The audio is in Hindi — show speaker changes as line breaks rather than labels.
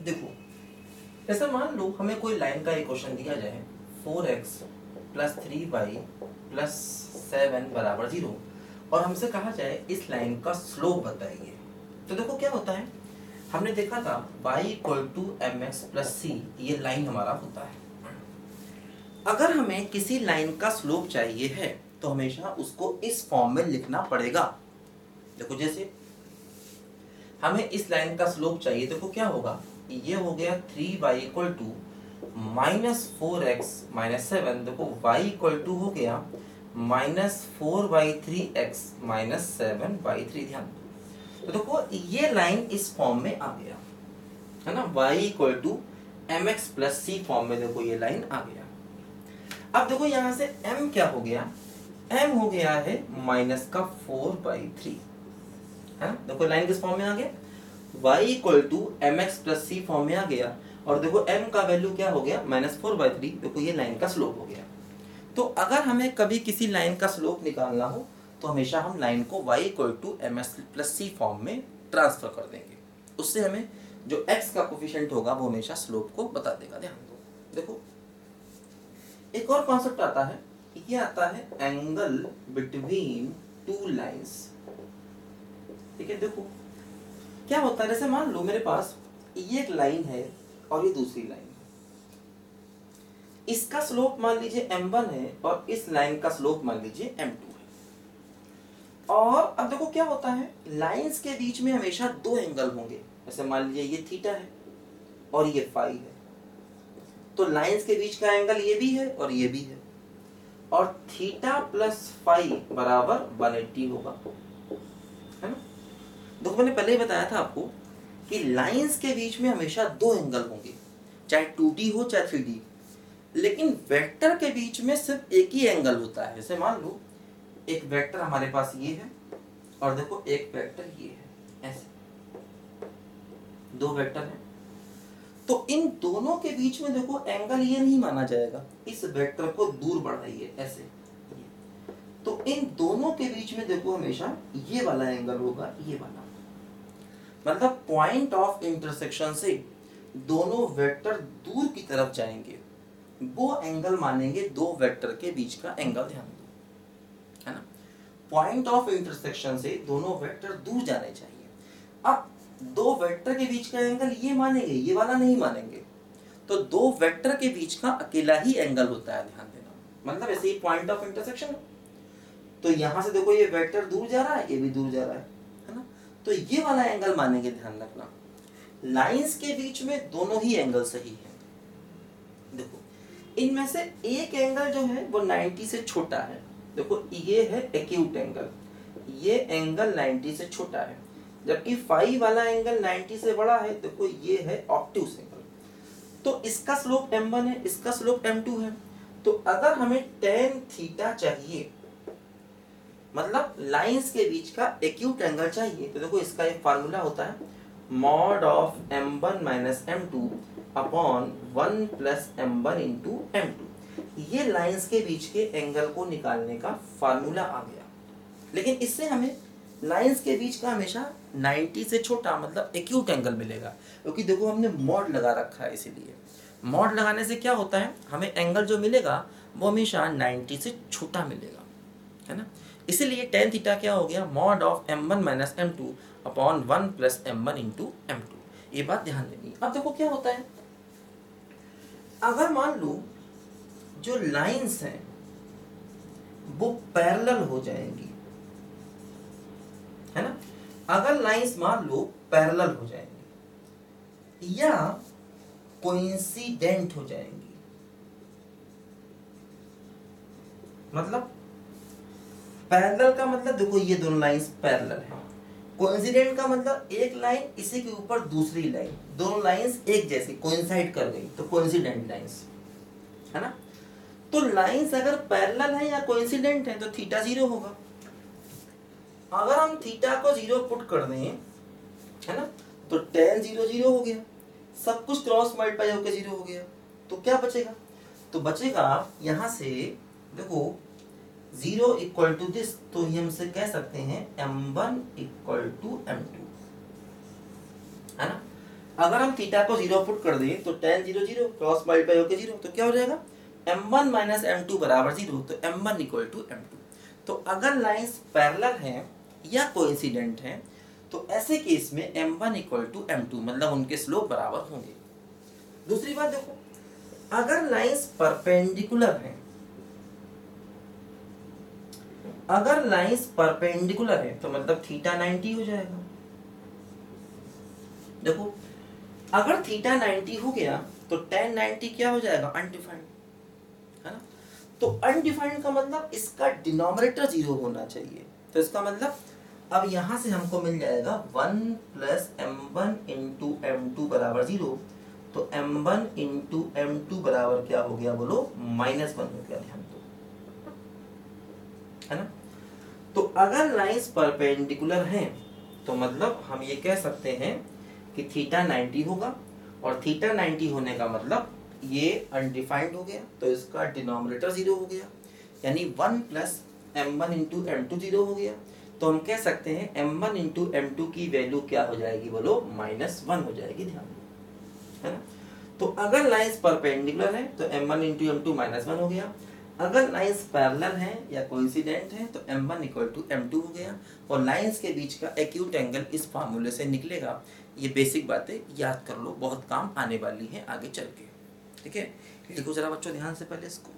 देखो ऐसा मान लो हमें कोई लाइन का इक्वेशन दिया जाए 4x + 3y + 7 = 0 और हमसे कहा जाए इस लाइन का स्लोप बताइए। तो देखो क्या होता है, हमने देखा था y = mx + c, ये लाइन हमारा होता है। अगर हमें किसी लाइन का स्लोप चाहिए है तो हमेशा उसको इस फॉर्म में लिखना पड़ेगा। देखो जैसे हमें इस लाइन का स्लोप चाहिए, देखो क्या होगा, ये हो गया 3y = -4x - 7, देखो y = हो गया -4y3x - 7y3। ध्यान दो, तो देखो ये लाइन इस फॉर्म में आ गया है ना, y = mx + c फॉर्म में देखो ये लाइन आ गया। अब देखो यहां से m क्या हो गया, m हो गया है -4/3 है ना। देखो लाइन किस फॉर्म में आ गया, y = mx + c फॉर्म में आ गया और देखो m का वैल्यू क्या हो गया -4/3। देखो ये लाइन का स्लोप हो गया। तो अगर हमें कभी किसी लाइन का स्लोप निकालना हो तो हमेशा हम लाइन को y = mx + c फॉर्म में ट्रांसफर कर देंगे, उससे हमें जो x का कोफिशिएंट होगा वो हमेशा स्लोप को बता देगा। ध्यान दो, देखो एक और कॉन्सेप्ट आता है, ये आता है एंगल बिटवीन टू लाइंस। ठीक है, देखो क्या होता है, जैसे मान लो मेरे पास ये एक लाइन है और ये दूसरी लाइन है, इसका स्लोप मान लीजिए m1 है और इस लाइन का स्लोप मान लीजिए m2 है। और अब देखो क्या होता है, लाइंस के बीच में हमेशा दो एंगल होंगे, जैसे मान लीजिए ये थीटा है और ये फाई है, तो लाइंस के बीच का एंगल ये भी है और ये भी है, और थीटा + फाई बराबर 180 होगा, है ना। देखो मैंने पहले ही बताया था आपको कि लाइंस के बीच में हमेशा दो एंगल होंगे, चाहे 2D हो चाहे 3D, लेकिन वेक्टर के बीच में सिर्फ एक ही एंगल होता है। जैसे मान लो एक वेक्टर हमारे पास ये है और देखो एक वेक्टर ये है, ऐसे दो वेक्टर हैं, तो इन दोनों के बीच में देखो एंगल ये नहीं माना जाएगा, इस वेक्टर को दूर बढ़ाइए ऐसे, तो इन दोनों के बीच में देखो हमेशा ये वाला एंगल होगा, ये वाला, मतलब पॉइंट ऑफ इंटरसेक्शन से दोनों वेक्टर दूर की तरफ जाएंगे, वो एंगल मानेंगे दो वेक्टर के बीच का एंगल। ध्यान दो, है ना, पॉइंट ऑफ इंटरसेक्शन से दोनों वेक्टर दूर जाने चाहिए। अब दो वेक्टर के बीच का एंगल ये मानेंगे, ये वाला नहीं मानेंगे, तो दो वेक्टर के बीच का अकेला ही एंगल होता है। ध्यान देना, मतलब ऐसे ही पॉइंट ऑफ इंटरसेक्शन, तो यहां से देखो ये वेक्टर दूर जा रहा है, ये भी दूर जा रहा है ना, तो ये वाला एंगल मानेंगे। ध्यान रखना, लाइंस के बीच में दोनों ही एंगल सही है। देखो इनमें से एक एंगल जो है वो 90 से छोटा है, देखो ये है एक्यूट एंगल, ये एंगल 90 से छोटा है, जबकि फाई वाला एंगल 90 से बड़ा है, देखो ये है ऑब्ट्यूस एंगल। तो इसका स्लोप m1 है, इसका स्लोप m2 है, तो अगर हमें tan थीटा चाहिए, मतलब लाइंस के बीच का एक्यूट एंगल चाहिए, तो देखो इसका एक फार्मूला होता है mod of m1 - m2 upon 1 + m1 × m2। ये लाइंस के बीच के एंगल को निकालने का फार्मूला आ गया, लेकिन इससे हमें लाइंस के बीच का हमेशा 90 से छोटा मतलब एक्यूट एंगल मिलेगा, क्योंकि देखो हमने मॉड लगा रखा है, इसीलिए मॉड लगाने से क्या होता है, हमें एंगल जो मिलेगा वो हमेशा 90 से छोटा मिलेगा, है ना। इसीलिए tan थीटा क्या हो गया, mod of m1 - m2 upon 1 + m1 × m2। ये बात ध्यान देनी। अब देखो क्या होता है, अगर मान लो जो लाइंस हैं वो पैरेलल हो जाएंगी, है ना, अगर लाइंस मान लो पैरेलल हो जाएंगी या कोइंसिडेंट हो जाएंगी, मतलब पैरेलल का मतलब देखो ये दोनों लाइंस पैरेलल है, कोइंसिडेंट का मतलब एक लाइन इसी के ऊपर दूसरी लाइन, दोनों लाइंस एक जैसी कोइंसाइड कर गई, तो कोइंसिडेंट लाइंस, है ना। तो लाइंस अगर पैरेलल है या कोइंसिडेंट है तो थीटा 0 होगा। अगर हम थीटा को 0 पुट कर दें, है ना, तो tan 0 0 हो गया, सब कुछ क्रॉस मल्टीप्लाई होकर 0 हो गया, तो क्या बचेगा, तो बचेगा यहां से देखो 0 = दिस, तो ये हमसे कह सकते हैं m1 = m2, है ना। अगर हम थीटा को 0 पुट कर दें तो tan 0 0 क्रॉस मल्टीप्लाई होकर 0, तो क्या हो जाएगा m1 माइनस m2 बराबर 0, तो m1 इक्वल टू m2। तो अगर लाइंस पैरेलल हैं या कोइंसिडेंट हैं तो ऐसे केस में m1 इक्वल टू m2, मतलब उनके स्लोप बराबर होंगे। दूसरी बात देखो, अगर लाइंस परपेंडिकुलर हैं, अगर लाइंस परपेंडिकुलर है तो मतलब थीटा 90 हो जाएगा। देखो अगर थीटा 90 हो गया तो tan 90 क्या हो जाएगा, अनडिफाइंड, है ना। तो अनडिफाइंड का मतलब इसका डिनोमिनेटर 0 होना चाहिए। तो इसका मतलब अब यहां से हमको मिल जाएगा 1 प्लस m1 इंटू m2 बराबर 0, तो m1 इंटू m2 बराबर क्या हो गया बोलो, -1 हो गया, ध्यान दो, है ना। तो अगर लाइंस परपेंडिकुलर हैं तो मतलब हम ये कह सकते हैं कि थीटा 90 होगा, और थीटा 90 होने का मतलब ये अनडिफाइंड हो गया, तो इसका डिनोमिनेटर 0 हो गया, यानी 1 प्लस m1 इंटू m2 0 हो गया। तो हम कह सकते हैं m1 इंटू m2 की वैल्यू क्या हो जाएगी बोलो, -1 हो जाएगी, ध्यान दो, है ना। तो अगर लाइंस परपेंडिकुलर है तो m1 इंटू m2 -1 हो गया, अगर लाइंस पैरेलल हैं या कोइंसिडेंट हैं तो m1 इक्वल टू m2 हो गया, और लाइंस के बीच का एक्यूट एंगल इस फार्मूले से निकलेगा। ये बेसिक बातें याद कर लो, बहुत काम आने वाली हैं आगे चल के, ठीक है। लिखो जरा बच्चों ध्यान से पहले इसको।